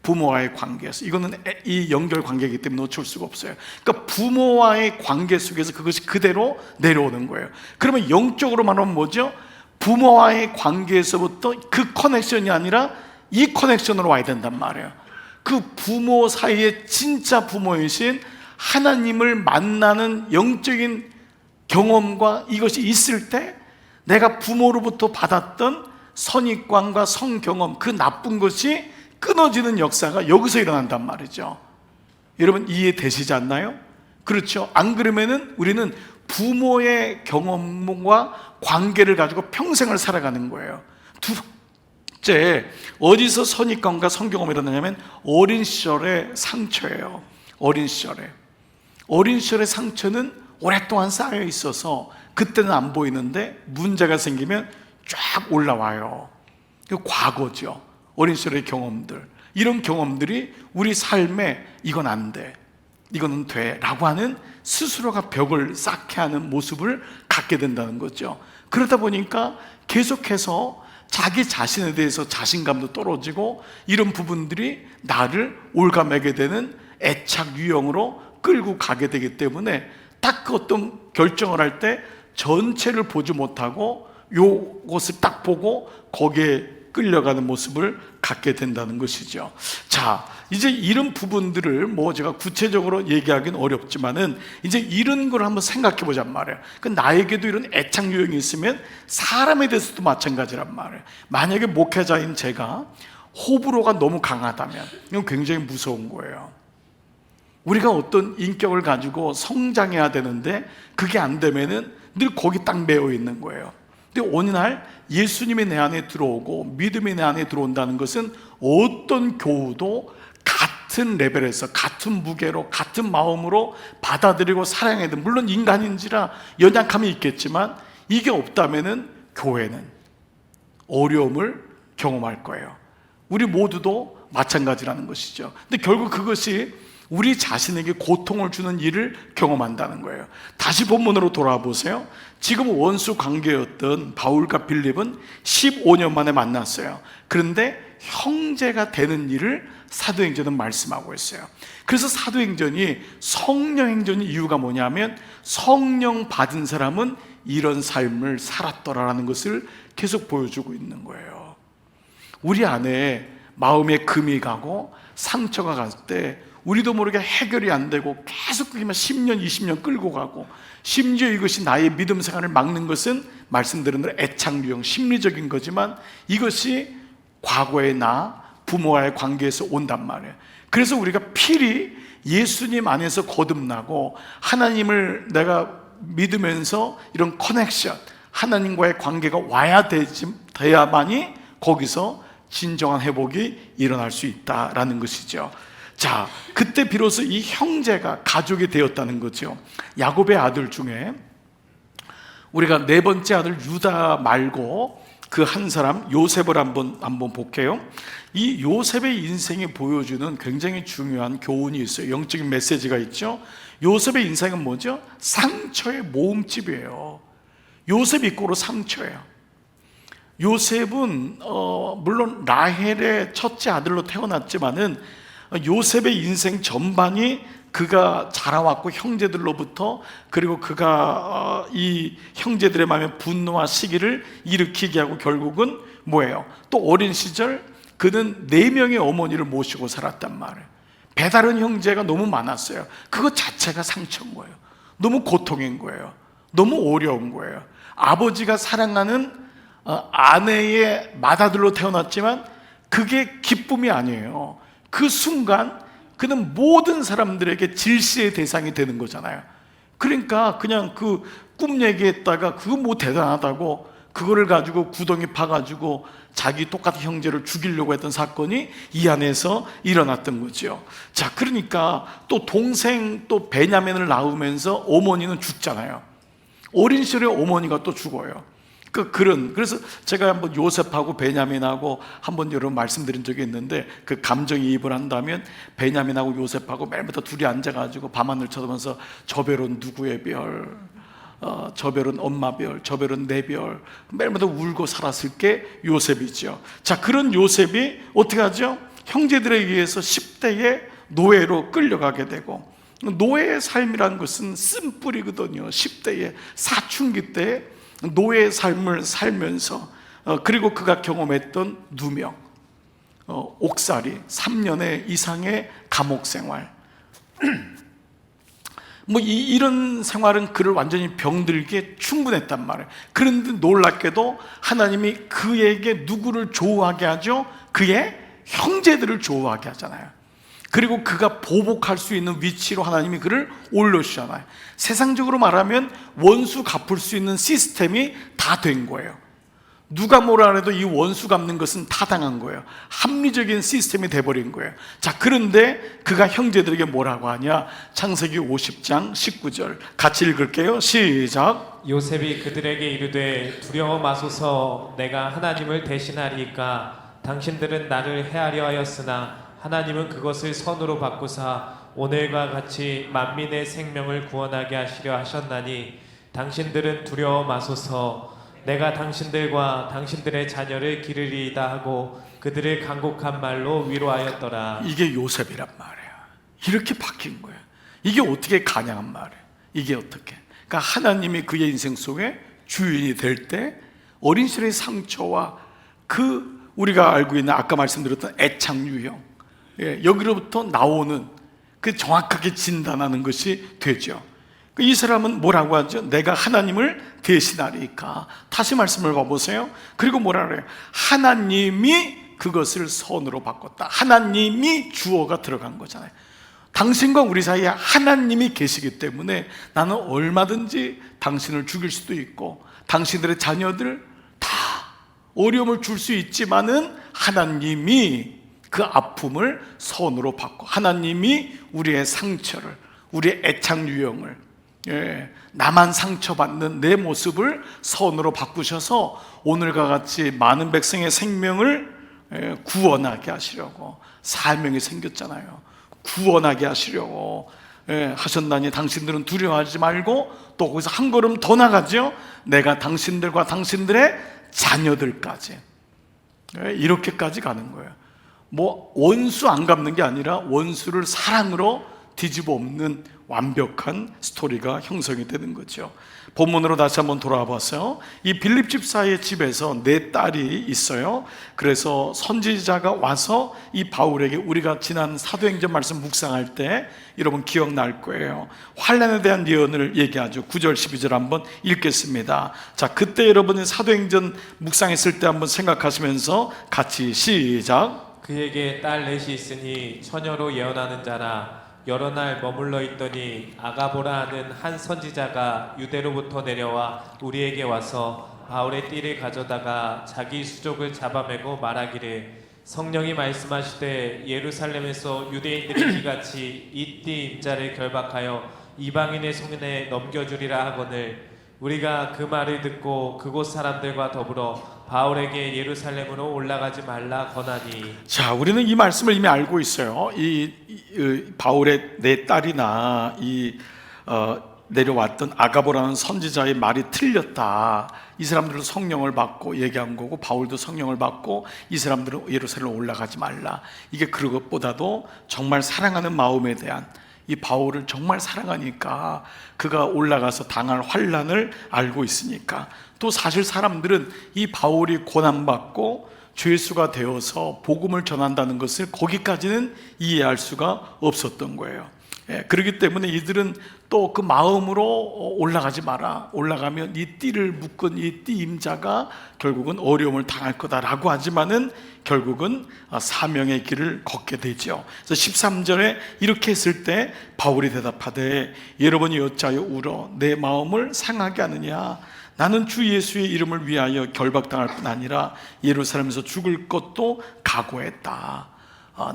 부모와의 관계에서, 이거는 이 연결 관계이기 때문에 놓칠 수가 없어요. 그러니까 부모와의 관계 속에서 그것이 그대로 내려오는 거예요. 그러면 영적으로 말하면 뭐죠? 부모와의 관계에서부터 그 커넥션이 아니라 이 커넥션으로 와야 된단 말이에요. 그 부모 사이에 진짜 부모이신 하나님을 만나는 영적인 경험과 이것이 있을 때 내가 부모로부터 받았던 선입관과 성경험, 그 나쁜 것이 끊어지는 역사가 여기서 일어난단 말이죠. 여러분 이해되시지 않나요? 그렇죠. 안 그러면은 우리는 부모의 경험과 관계를 가지고 평생을 살아가는 거예요. 둘째, 어디서 선입관과 성경험이 일어나냐면 어린 시절의 상처예요. 어린 시절의 상처는 오랫동안 쌓여 있어서 그때는 안 보이는데 문제가 생기면 쫙 올라와요. 그 과거죠. 어린 시절의 경험들, 이런 경험들이 우리 삶에 이건 안 돼, 이거는 돼 라고 하는 스스로가 벽을 쌓게 하는 모습을 갖게 된다는 거죠. 그러다 보니까 계속해서 자기 자신에 대해서 자신감도 떨어지고 이런 부분들이 나를 올가매게 되는 애착 유형으로 끌고 가게 되기 때문에 딱 그 어떤 결정을 할 때 전체를 보지 못하고 요것을 딱 보고 거기에 끌려가는 모습을 갖게 된다는 것이죠. 자, 이제 이런 부분들을 뭐 제가 구체적으로 얘기하기는 어렵지만은 이제 이런 걸 한번 생각해 보잔 말이에요. 그 나에게도 이런 애착 유형이 있으면 사람에 대해서도 마찬가지란 말이에요. 만약에 목회자인 제가 호불호가 너무 강하다면 이건 굉장히 무서운 거예요. 우리가 어떤 인격을 가지고 성장해야 되는데 그게 안 되면은 늘 거기 딱 매여 있는 거예요. 근데 어느 날 예수님이 내 안에 들어오고 믿음이 내 안에 들어온다는 것은 어떤 교우도 같은 레벨에서 같은 무게로 같은 마음으로 받아들이고 사랑해야 돼. 물론 인간인지라 연약함이 있겠지만 이게 없다면은 교회는 어려움을 경험할 거예요. 우리 모두도 마찬가지라는 것이죠. 근데 결국 그것이 우리 자신에게 고통을 주는 일을 경험한다는 거예요. 다시 본문으로 돌아와 보세요. 지금 원수 관계였던 바울과 빌립은 15년 만에 만났어요. 그런데 형제가 되는 일을 사도행전은 말씀하고 있어요. 그래서 사도행전이 성령행전의 이유가 뭐냐면 성령 받은 사람은 이런 삶을 살았더라라는 것을 계속 보여주고 있는 거예요. 우리 안에 마음에 금이 가고 상처가 갈 때 우리도 모르게 해결이 안 되고 계속 그게만 10년, 20년 끌고 가고 심지어 이것이 나의 믿음 생활을 막는 것은 말씀드린 대로 애착 유형, 심리적인 거지만 이것이 과거의 나, 부모와의 관계에서 온단 말이에요. 그래서 우리가 필히 예수님 안에서 거듭나고 하나님을 내가 믿으면서 이런 커넥션, 하나님과의 관계가 와야 돼야만이 거기서 진정한 회복이 일어날 수 있다라는 것이죠. 자, 그때 비로소 이 형제가 가족이 되었다는 거죠. 야곱의 아들 중에 우리가 네 번째 아들 유다 말고 그 한 사람 요셉을 한번 볼게요. 이 요셉의 인생이 보여주는 굉장히 중요한 교훈이 있어요. 영적인 메시지가 있죠. 요셉의 인생은 뭐죠? 상처의 모음집이에요. 요셉 이꼬로 상처예요. 요셉은 물론 라헬의 첫째 아들로 태어났지만은 요셉의 인생 전반이 그가 자라왔고 형제들로부터, 그리고 그가 이 형제들의 마음에 분노와 시기를 일으키게 하고 결국은 뭐예요? 또 어린 시절 그는 4명의 어머니를 모시고 살았단 말이에요. 배다른 형제가 너무 많았어요. 그것 자체가 상처인 거예요. 너무 고통인 거예요. 너무 어려운 거예요. 아버지가 사랑하는 아내의 맏아들로 태어났지만 그게 기쁨이 아니에요. 그 순간 그는 모든 사람들에게 질시의 대상이 되는 거잖아요. 그러니까 그냥 그 꿈 얘기했다가 그거 뭐 대단하다고 그거를 가지고 구덩이 파가지고 자기 똑같은 형제를 죽이려고 했던 사건이 이 안에서 일어났던 거죠. 자, 그러니까 또 동생 또 베냐민을 낳으면서 어머니는 죽잖아요. 어린 시절에 어머니가 또 죽어요. 그래서 제가 한번 요셉하고 베냐민하고 한번 여러분 말씀드린 적이 있는데, 그 감정이입을 한다면 베냐민하고 요셉하고 매일부터 둘이 앉아가지고 밤하늘 쳐다보면서 저 별은 누구의 별, 저 별은 엄마 별, 저 별은 내 별, 매일마다 울고 살았을 게 요셉이죠. 자, 그런 요셉이 어떻게 하죠? 형제들에 의해서 10대의 노예로 끌려가게 되고, 노예의 삶이라는 것은 쓴뿌리거든요. 10대의 사춘기 때 노예의 삶을 살면서 그리고 그가 경험했던 누명, 옥살이, 3년의 이상의 감옥 생활. 이런 생활은 그를 완전히 병들게 충분했단 말이에요. 그런데 놀랍게도 하나님이 그에게 누구를 조우하게 하죠? 그의 형제들을 조우하게 하잖아요. 그리고 그가 보복할 수 있는 위치로 하나님이 그를 올려주잖아요. 세상적으로 말하면 원수 갚을 수 있는 시스템이 다 된 거예요. 누가 뭐라 해도 이 원수 갚는 것은 타당한 거예요. 합리적인 시스템이 돼버린 거예요. 자, 그런데 그가 형제들에게 뭐라고 하냐? 창세기 50장 19절 같이 읽을게요. 시작. 요셉이 그들에게 이르되 두려워 마소서, 내가 하나님을 대신하리이까. 당신들은 나를 해하려 하였으나 하나님은 그것을 선으로 바꾸사 오늘과 같이 만민의 생명을 구원하게 하시려 하셨나니 당신들은 두려워 마소서. 내가 당신들과 당신들의 자녀를 기르리이다 하고 그들을 간곡한 말로 위로하였더라. 이게 요셉이란 말이에요. 이렇게 바뀐 거예요. 이게 어떻게 가능한 말이에요. 이게 어떻게? 그러니까 하나님이 그의 인생 속에 주인이 될 때 어린 시절의 상처와 그 우리가 알고 있는 아까 말씀드렸던 애착 유형, 여기로부터 나오는 그 정확하게 진단하는 것이 되죠. 이 사람은 뭐라고 하죠? 내가 하나님을 대신하리까. 다시 말씀을 봐보세요. 그리고 뭐라 그래요? 하나님이 그것을 선으로 바꿨다. 하나님이 주어가 들어간 거잖아요. 당신과 우리 사이에 하나님이 계시기 때문에 나는 얼마든지 당신을 죽일 수도 있고 당신들의 자녀들 다 어려움을 줄 수 있지만은 하나님이 그 아픔을 선으로 바꿔, 하나님이 우리의 상처를, 우리의 애착 유형을, 나만 상처받는 내 모습을 선으로 바꾸셔서 오늘과 같이 많은 백성의 생명을 구원하게 하시려고 사명이 생겼잖아요. 구원하게 하시려고 하셨나니 당신들은 두려워하지 말고, 또 거기서 한 걸음 더 나가죠. 내가 당신들과 당신들의 자녀들까지, 이렇게까지 가는 거예요. 원수 안 갚는 게 아니라 원수를 사랑으로 뒤집어 엎는 완벽한 스토리가 형성이 되는 거죠. 본문으로 다시 한번 돌아와 봤어요. 이 빌립 집사의 집에서 네 딸이 있어요. 그래서 선지자가 와서 이 바울에게, 우리가 지난 사도행전 말씀 묵상할 때 여러분 기억날 거예요. 환난에 대한 예언을 얘기하죠. 9절 12절 한번 읽겠습니다. 자, 그때 여러분이 사도행전 묵상했을 때 한번 생각하시면서 같이 시작. 그에게 딸 넷이 있으니 처녀로 예언하는 자라. 여러 날 머물러 있더니 아가보라 하는 한 선지자가 유대로부터 내려와 우리에게 와서 바울의 띠를 가져다가 자기 수족을 잡아매고 말하기를, 성령이 말씀하시되 예루살렘에서 유대인들이 이같이 이 띠 임자를 결박하여 이방인의 손에 넘겨주리라 하거늘, 우리가 그 말을 듣고 그곳 사람들과 더불어 바울에게 예루살렘으로 올라가지 말라 권하니. 자, 우리는 이 말씀을 이미 알고 있어요. 이 바울의 네 딸이나 내려왔던 아가보라는 선지자의 말이 틀렸다. 이 사람들은 성령을 받고 얘기한 거고, 바울도 성령을 받고 이 사람들은 예루살렘 올라가지 말라. 이게 그것보다도 정말 사랑하는 마음에 대한, 이 바울을 정말 사랑하니까 그가 올라가서 당할 환난을 알고 있으니까, 또 사실 사람들은 이 바울이 고난받고 죄수가 되어서 복음을 전한다는 것을 거기까지는 이해할 수가 없었던 거예요. 그렇기 때문에 이들은 또 그 마음으로 올라가지 마라, 올라가면 이 띠를 묶은 이 띠 임자가 결국은 어려움을 당할 거다라고 하지만은 결국은 사명의 길을 걷게 되죠. 그래서 13절에 이렇게 했을 때 바울이 대답하되, 여러분이 어찌하여 울어 내 마음을 상하게 하느냐? 나는 주 예수의 이름을 위하여 결박당할 뿐 아니라 예루살렘에서 죽을 것도 각오했다.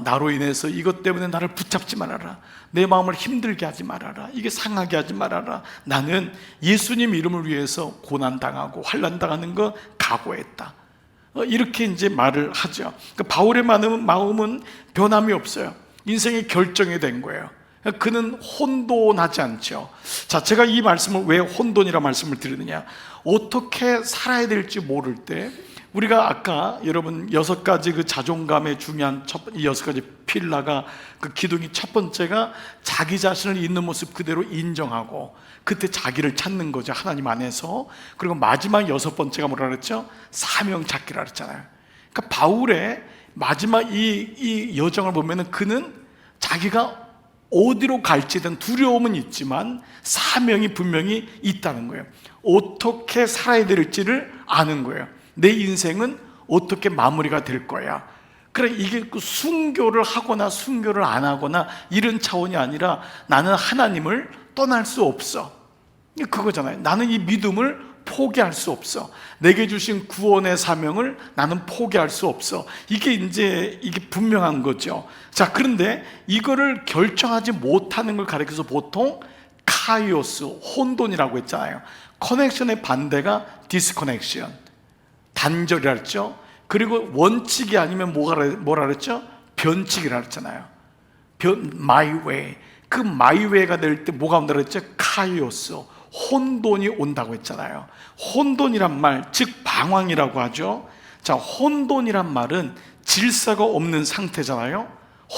나로 인해서 이것 때문에 나를 붙잡지 말아라, 내 마음을 힘들게 하지 말아라, 이게 상하게 하지 말아라. 나는 예수님 이름을 위해서 고난당하고 환난당하는 거 각오했다. 이렇게 이제 말을 하죠. 그러니까 바울의 마음은 변함이 없어요. 인생이 결정이 된 거예요. 그는 혼돈하지 않죠. 자, 제가 이 말씀을 왜 혼돈이라 말씀을 드리느냐, 어떻게 살아야 될지 모를 때, 우리가 아까 여러분 6가지 그 자존감의 중요한 이 6가지 필라가, 그 기둥이 첫 번째가 자기 자신을 있는 모습 그대로 인정하고 그때 자기를 찾는 거죠, 하나님 안에서. 그리고 마지막 6번째가 뭐라 그랬죠? 사명 찾기라 그랬잖아요. 그러니까 바울의 마지막 이 여정을 보면은 그는 자기가 어디로 갈지든 두려움은 있지만 사명이 분명히 있다는 거예요. 어떻게 살아야 될지를 아는 거예요. 내 인생은 어떻게 마무리가 될 거야. 그래, 이게 그 순교를 하거나 순교를 안 하거나 이런 차원이 아니라 나는 하나님을 떠날 수 없어. 그거잖아요. 나는 이 믿음을 포기할 수 없어. 내게 주신 구원의 사명을 나는 포기할 수 없어. 이게 분명한 거죠. 자, 그런데 이거를 결정하지 못하는 걸 가리켜서 보통 카이오스, 혼돈이라고 했잖아요. 커넥션의 반대가 디스커넥션, 단절이라 했죠. 그리고 원칙이 아니면 뭐라 그랬죠? 변칙이라 했잖아요. my way. 그 my way가 될 때 뭐가 온다고 그랬죠? 카이오스, 혼돈이 온다고 했잖아요. 혼돈이란 말, 즉 방황이라고 하죠. 자, 혼돈이란 말은 질서가 없는 상태잖아요.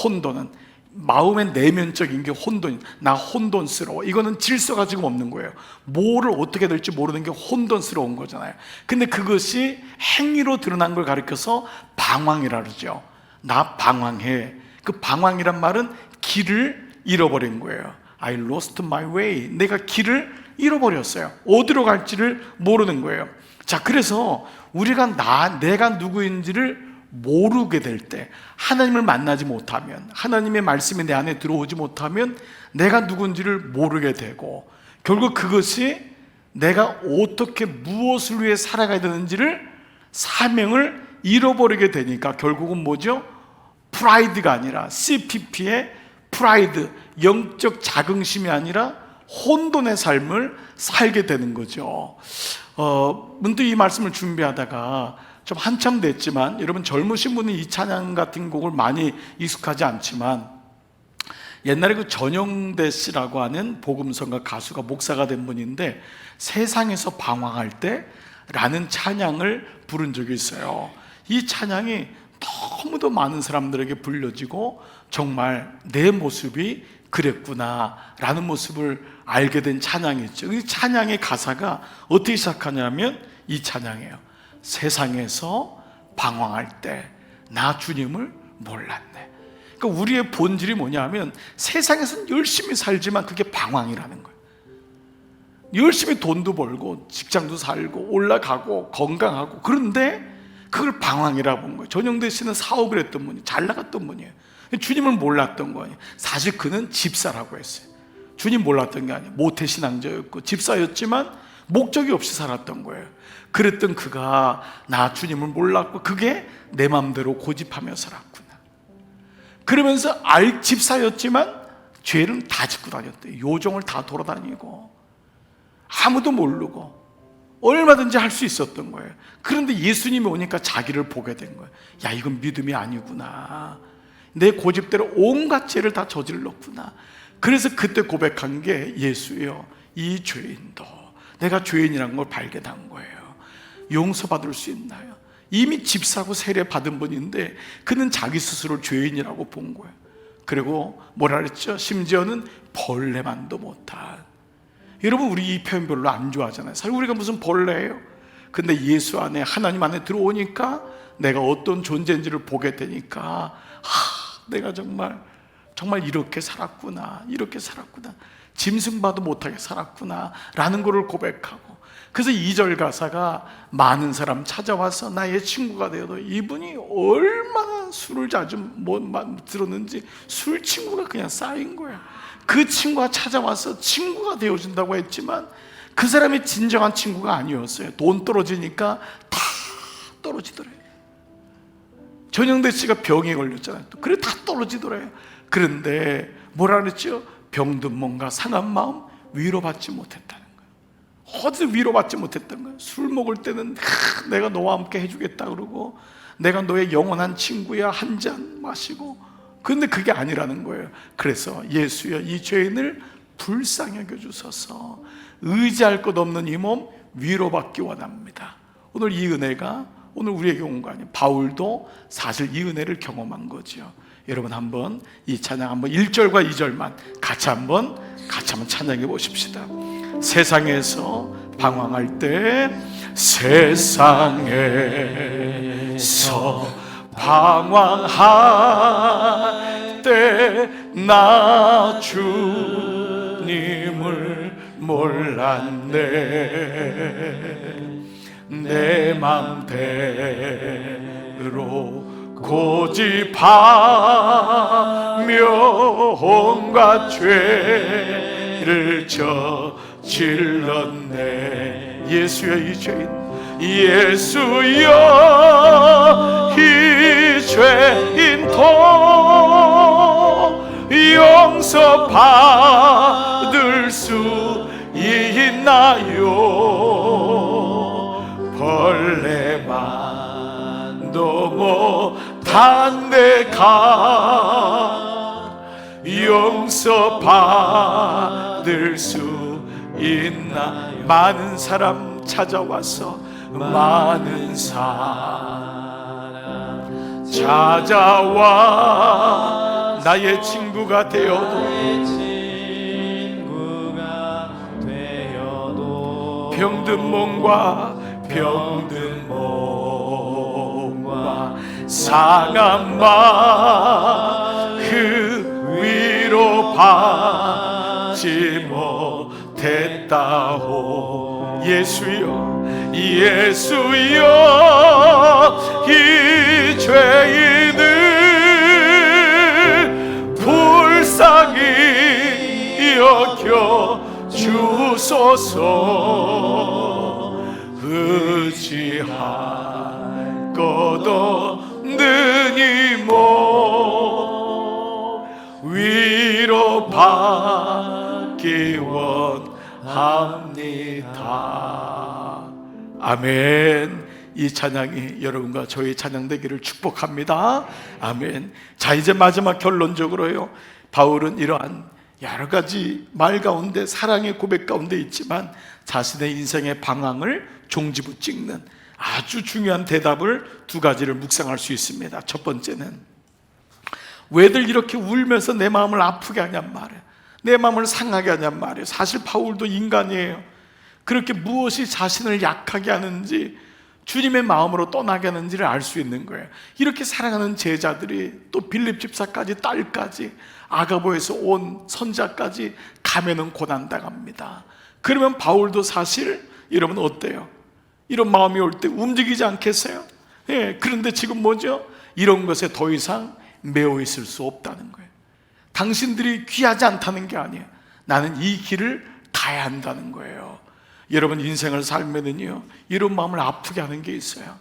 혼돈은 마음의 내면적인 게 혼돈, 나 혼돈스러워. 이거는 질서가 지금 없는 거예요. 뭐를 어떻게 될지 모르는 게 혼돈스러운 거잖아요. 근데 그것이 행위로 드러난 걸 가리켜서 방황이라 그러죠. 나 방황해. 그 방황이란 말은 길을 잃어버린 거예요. I lost my way. 내가 길을 잃어버렸어요. 어디로 갈지를 모르는 거예요. 자, 그래서 우리가 내가 누구인지를 모르게 될 때, 하나님을 만나지 못하면, 하나님의 말씀이 내 안에 들어오지 못하면 내가 누군지를 모르게 되고, 결국 그것이 내가 어떻게 무엇을 위해 살아가야 되는지를, 사명을 잃어버리게 되니까 결국은 뭐죠? 프라이드가 아니라 CPP의 프라이드, 영적 자긍심이 아니라 혼돈의 삶을 살게 되는 거죠. 문득 이 말씀을 준비하다가 좀 한참 됐지만, 여러분 젊으신 분은 이 찬양 같은 곡을 많이 익숙하지 않지만, 옛날에 그 전영대 씨라고 하는 복음성가 가수가 목사가 된 분인데, 세상에서 방황할 때 라는 찬양을 부른 적이 있어요. 이 찬양이 너무도 많은 사람들에게 불려지고 정말 내 모습이 그랬구나 라는 모습을 알게 된 찬양이죠. 이 찬양의 가사가 어떻게 시작하냐면 이 찬양이에요. 세상에서 방황할 때 나 주님을 몰랐네. 그러니까 우리의 본질이 뭐냐면 세상에서는 열심히 살지만 그게 방황이라는 거예요. 열심히 돈도 벌고 직장도 살고 올라가고 건강하고, 그런데 그걸 방황이라고 본 거예요. 전영대 씨는 사업을 했던 분이, 잘 나갔던 분이에요. 주님을 몰랐던 거예요. 사실 그는 집사라고 했어요. 주님 몰랐던 게 아니에요. 모태신앙자였고 집사였지만 목적이 없이 살았던 거예요. 그랬던 그가 나 주님을 몰랐고 그게 내 맘대로 고집하며 살았구나. 그러면서 집사였지만 죄는 다 짓고 다녔대요. 요정을 다 돌아다니고 아무도 모르고 얼마든지 할 수 있었던 거예요. 그런데 예수님이 오니까 자기를 보게 된 거예요. 야, 이건 믿음이 아니구나. 내 고집대로 온갖 죄를 다 저질렀구나. 그래서 그때 고백한 게, 예수여, 이 죄인도 내가 죄인이라는 걸 발견한 거예요. 용서받을 수 있나요? 이미 집사고 세례 받은 분인데 그는 자기 스스로 죄인이라고 본 거예요. 그리고 뭐라 그랬죠? 심지어는 벌레만도 못한. 여러분, 우리 이 표현 별로 안 좋아하잖아요. 사실 우리가 무슨 벌레예요? 근데 예수 안에, 하나님 안에 들어오니까 내가 어떤 존재인지를 보게 되니까, 내가 정말 이렇게 살았구나, 이렇게 살았구나, 짐승봐도 못하게 살았구나 라는 것을 고백하고, 그래서 2절 가사가 많은 사람 찾아와서 나의 친구가 되어도, 이분이 얼마나 술을 자주 들었는지 술 친구가 그냥 쌓인 거야. 그 친구가 찾아와서 친구가 되어준다고 했지만 그 사람이 진정한 친구가 아니었어요. 돈 떨어지니까 다 떨어지더래요. 전영대 씨가 병에 걸렸잖아요. 그래, 다 떨어지더래요. 그런데 뭐라 그랬죠? 병든 몸과 상한 마음 위로받지 못했다는 거예요. 어디서 위로받지 못했던 거예요? 술 먹을 때는 내가 너와 함께 해주겠다 그러고, 내가 너의 영원한 친구야, 한 잔 마시고, 근데 그게 아니라는 거예요. 그래서 예수여, 이 죄인을 불쌍히 여겨주소서. 의지할 것 없는 이 몸 위로받기 원합니다. 오늘 이 은혜가 오늘 우리에게 온 거 아니에요. 바울도 사실 이 은혜를 경험한 거죠. 여러분, 한번 이 찬양 한번 1절과 2절만 같이 한번 찬양해 보십시다. 세상에서 방황할 때, 세상에서 방황할 때 나 주님을 몰랐네. 내 맘대로 고집하며 온갖 죄를 저질렀네. 예수여 이 죄인, 예수여 이 죄인도 용서받을 수 있나요? 벌레만도 못한 내가 용서받을 수 있나? 많은 사람 찾아와서, 많은 사람 찾아와 나의 친구가 되어도, 병든 몸과 상한 마음 위로 받지 못했다오. 예수여, 예수여 이 죄인을 불쌍히 여겨 주소서. 의지할 것 없는 이모 위로받기 원합니다. 아멘. 이 찬양이 여러분과 저의 찬양 되기를 축복합니다. 아멘. 자, 이제 마지막 결론적으로요, 바울은 이러한 여러 가지 말 가운데, 사랑의 고백 가운데 있지만 자신의 인생의 방황을 종지부 찍는 아주 중요한 대답을 두 가지를 묵상할 수 있습니다. 첫 번째는, 왜들 이렇게 울면서 내 마음을 아프게 하냔 말이에요. 내 마음을 상하게 하냔 말이에요. 사실 바울도 인간이에요. 그렇게 무엇이 자신을 약하게 하는지, 주님의 마음으로 떠나게 하는지를 알 수 있는 거예요. 이렇게 사랑하는 제자들이, 또 빌립 집사까지, 딸까지, 아가보에서 온 선자까지 가면은 고난당합니다. 그러면 바울도 사실, 여러분 어때요? 이런 마음이 올 때 움직이지 않겠어요? 예, 그런데 지금 뭐죠? 이런 것에 더 이상 매여 있을 수 없다는 거예요. 당신들이 귀하지 않다는 게 아니에요. 나는 이 길을 가야 한다는 거예요. 여러분 인생을 살면은요, 이런 마음을 아프게 하는 게 있어요.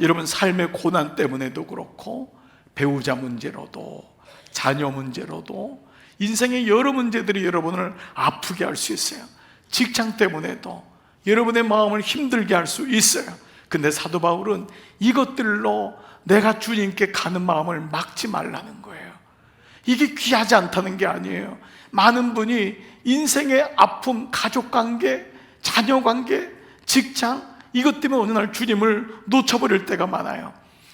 여러분 삶의 고난 때문에도 그렇고, 배우자 문제로도, 자녀 문제로도, 인생의 여러 문제들이 여러분을 아프게 할 수 있어요. 직장 때문에도 여러분의 마음을 힘들게 할 수 있어요. 근데 사도 바울은 이것들로 내가 주님께 가는 마음을 막지 말라는 거예요. 이게 귀하지 않다는 게 아니에요. 많은 분이 인생의 아픔, 가족관계, 자녀관계, 직장, 이것 때문에 어느 날 주님을 놓쳐버릴 때가 많아요.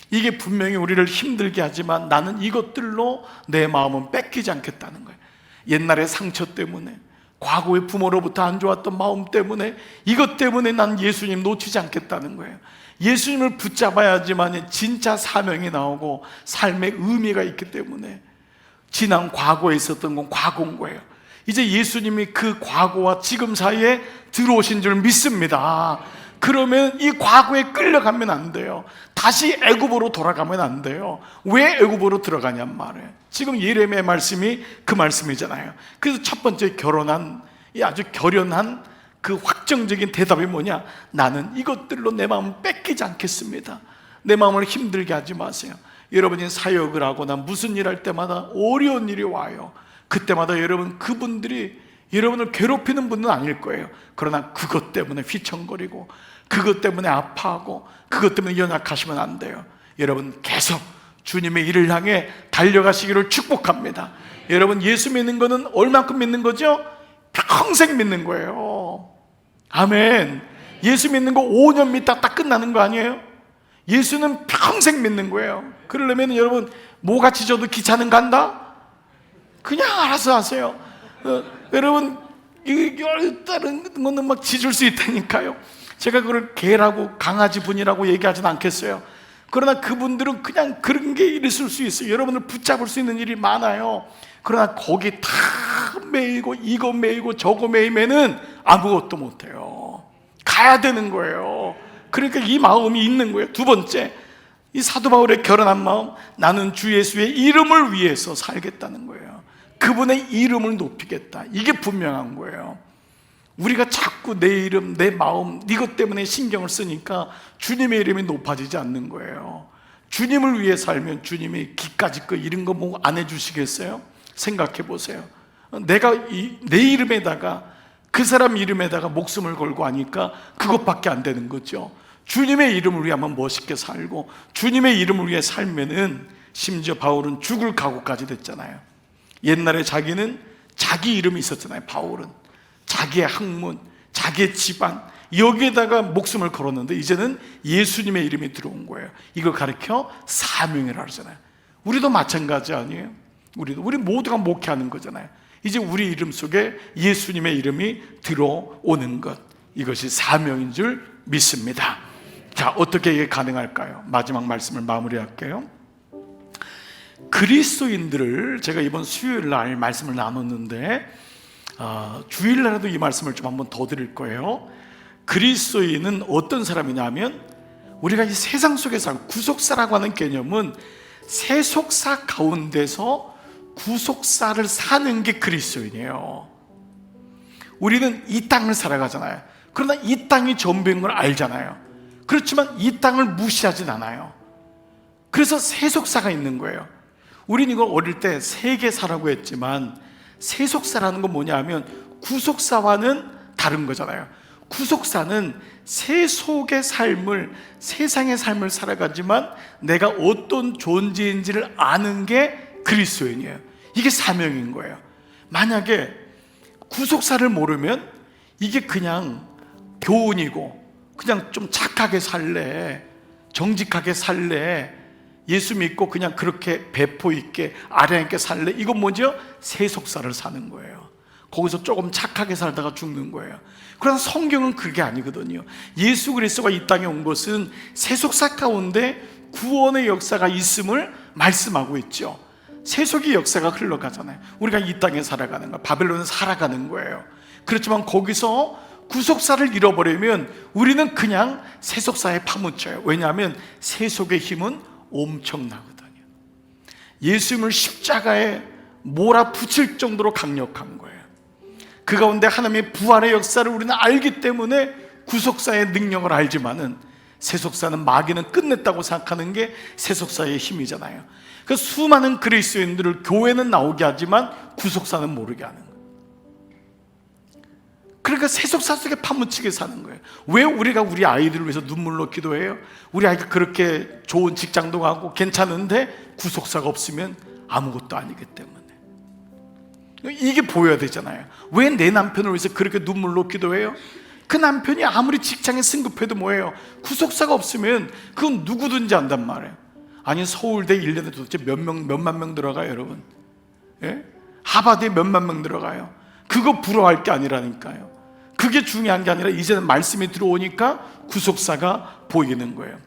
이게 분명히 우리를 힘들게 하지만 나는 이것들로 내 마음은 뺏기지 않겠다는 거예요. 옛날의 상처 때문에, 과거의 부모로부터 안 좋았던 마음 때문에, 이것 때문에 난 예수님 놓치지 않겠다는 거예요. 예수님을 붙잡아야지만 진짜 사명이 나오고 삶의 의미가 있기 때문에, 지난 과거에 있었던 건 과거인 거예요. 이제 예수님이 그 과거와 지금 사이에 들어오신 줄 믿습니다. 그러면 이 과거에 끌려가면 안 돼요. 다시 애굽으로 돌아가면 안 돼요. 왜 애굽으로 들어가냔 말이에요. 지금 예레미야의 말씀이 그 말씀이잖아요. 그래서 첫 번째 결혼한, 이 아주 결연한 그 확정적인 대답이 뭐냐? 나는 이것들로 내 마음을 뺏기지 않겠습니다. 내 마음을 힘들게 하지 마세요. 여러분이 사역을 하거나 무슨 일 할 때마다 어려운 일이 와요. 그때마다 여러분, 그분들이 여러분을 괴롭히는 분은 아닐 거예요. 그러나 그것 때문에 휘청거리고, 그것 때문에 아파하고, 그것 때문에 연약하시면 안 돼요. 여러분 계속 주님의 일을 향해 달려가시기를 축복합니다. 여러분 예수 믿는 거는 얼만큼 믿는 거죠? 평생 믿는 거예요. 아멘. 예수 믿는 거 5년 믿다 딱 끝나는 거 아니에요? 예수는 평생 믿는 거예요. 그러려면 여러분 뭐가 짖어도 기차는 간다? 그냥 알아서 하세요. 여러분 다른 거는 막 짖을 수 있다니까요. 제가 그걸 개라고 강아지 분이라고 얘기하진 않겠어요. 그러나 그분들은 그냥 그런 게 있을 수 있어요. 여러분을 붙잡을 수 있는 일이 많아요. 그러나 거기 다 매이고 이거 매이고 저거 매이면은 아무것도 못해요. 가야 되는 거예요. 그러니까 이 마음이 있는 거예요. 두 번째, 이 사도 바울의 결연한 마음, 나는 주 예수의 이름을 위해서 살겠다는 거예요. 그분의 이름을 높이겠다. 이게 분명한 거예요. 우리가 자꾸 내 이름, 내 마음, 이것 때문에 신경을 쓰니까 주님의 이름이 높아지지 않는 거예요. 주님을 위해 살면 주님이 기까짓 거 이런 거 뭐 안 해주시겠어요? 생각해 보세요. 내가 내 이름에다가 그 사람 이름에다가 목숨을 걸고 하니까 그것밖에 안 되는 거죠. 주님의 이름을 위해 한번 멋있게 살고 주님의 이름을 위해 살면은, 심지어 바울은 죽을 각오까지 됐잖아요. 옛날에 자기는 자기 이름이 있었잖아요. 바울은 자기의 학문, 자기의 집안, 여기에다가 목숨을 걸었는데 이제는 예수님의 이름이 들어온 거예요. 이걸 가리켜 사명이라 하잖아요. 우리도 마찬가지 아니에요? 우리 모두가 목회하는 거잖아요. 이제 우리 이름 속에 예수님의 이름이 들어오는 것, 이것이 사명인 줄 믿습니다. 자, 어떻게 이게 가능할까요? 마지막 말씀을 마무리할게요. 그리스도인들을 제가 이번 수요일 날 말씀을 나눴는데 주일날에도 이 말씀을 좀 한번 더 드릴 거예요. 그리스도인은 어떤 사람이냐면, 우리가 이 세상 속에서 구속사라고 하는 개념은 세속사 가운데서 구속사를 사는 게 그리스도인이에요. 우리는 이 땅을 살아가잖아요. 그러나 이 땅이 전부인 걸 알잖아요. 그렇지만 이 땅을 무시하진 않아요. 그래서 세속사가 있는 거예요. 우리는 이걸 어릴 때 세계사라고 했지만, 세속사라는 건 뭐냐 하면 구속사와는 다른 거잖아요. 구속사는 세속의 삶을, 세상의 삶을 살아가지만 내가 어떤 존재인지를 아는 게 그리스도인이에요. 이게 사명인 거예요. 만약에 구속사를 모르면 이게 그냥 교훈이고, 그냥 좀 착하게 살래, 정직하게 살래, 예수 믿고 그냥 그렇게 배포 있게 아량 있게 살래, 이건 뭐죠? 세속사를 사는 거예요. 거기서 조금 착하게 살다가 죽는 거예요. 그러나 성경은 그게 아니거든요. 예수 그리스도가 이 땅에 온 것은 세속사 가운데 구원의 역사가 있음을 말씀하고 있죠. 세속의 역사가 흘러가잖아요. 우리가 이 땅에 살아가는 거예요. 바벨론에 살아가는 거예요. 그렇지만 거기서 구속사를 잃어버리면 우리는 그냥 세속사에 파묻혀요. 왜냐하면 세속의 힘은 엄청나거든요. 예수님을 십자가에 몰아붙일 정도로 강력한 거예요. 그 가운데 하나님의 부활의 역사를 우리는 알기 때문에 구속사의 능력을 알지만은, 세속사는 마귀는 끝냈다고 생각하는 게 세속사의 힘이잖아요. 그 수많은 그리스도인들을 교회는 나오게 하지만 구속사는 모르게 하는 거예요. 그러니까 세속사 속에 파묻히게 사는 거예요. 왜 우리가 우리 아이들을 위해서 눈물로 기도해요? 우리 아이가 그렇게 좋은 직장도 가고 괜찮은데 구속사가 없으면 아무것도 아니기 때문에. 이게 보여야 되잖아요. 왜 내 남편을 위해서 그렇게 눈물로 기도해요? 그 남편이 아무리 직장에 승급해도 뭐예요? 구속사가 없으면 그건 누구든지 안단 말이에요. 아니, 서울대 1년에 도대체 몇만 명 들어가요, 여러분? 예? 하버드에 몇만 명 들어가요. 그거 부러워할 게 아니라니까요. 그게 중요한 게 아니라 이제는 말씀이 들어오니까 구속사가 보이는 거예요.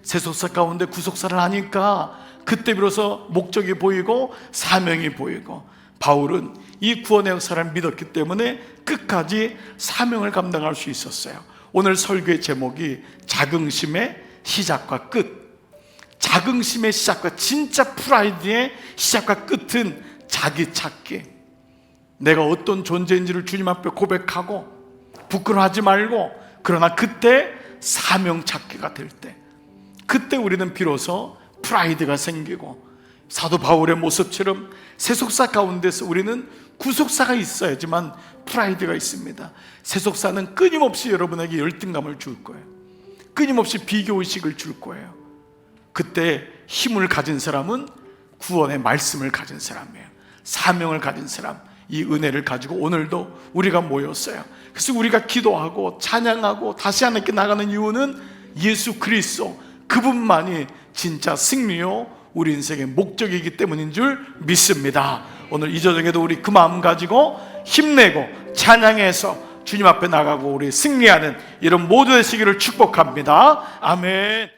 세속사 가운데 구속사를 하니까 그때 비로소 목적이 보이고 사명이 보이고, 바울은 이 구원의 역사를 믿었기 때문에 끝까지 사명을 감당할 수 있었어요. 오늘 설교의 제목이 자긍심의 시작과 끝. 자긍심의 시작과, 진짜 프라이드의 시작과 끝은 자기 찾기. 내가 어떤 존재인지를 주님 앞에 고백하고 부끄러워하지 말고, 그러나 그때 사명 찾기가 될 때, 그때 우리는 비로소 프라이드가 생기고, 사도 바울의 모습처럼 세속사 가운데서 우리는 구속사가 있어야지만 프라이드가 있습니다. 세속사는 끊임없이 여러분에게 열등감을 줄 거예요. 끊임없이 비교의식을 줄 거예요. 그때 힘을 가진 사람은 구원의 말씀을 가진 사람이에요. 사명을 가진 사람, 이 은혜를 가지고 오늘도 우리가 모였어요. 그래서 우리가 기도하고 찬양하고 다시 하나님께 나가는 이유는 예수 그리스도, 그분만이 진짜 승리요 우리 인생의 목적이기 때문인 줄 믿습니다. 오늘 이 저녁에도 우리 그 마음 가지고 힘내고 찬양해서 주님 앞에 나가고 우리 승리하는 이런 모두 되시기를 축복합니다. 아멘.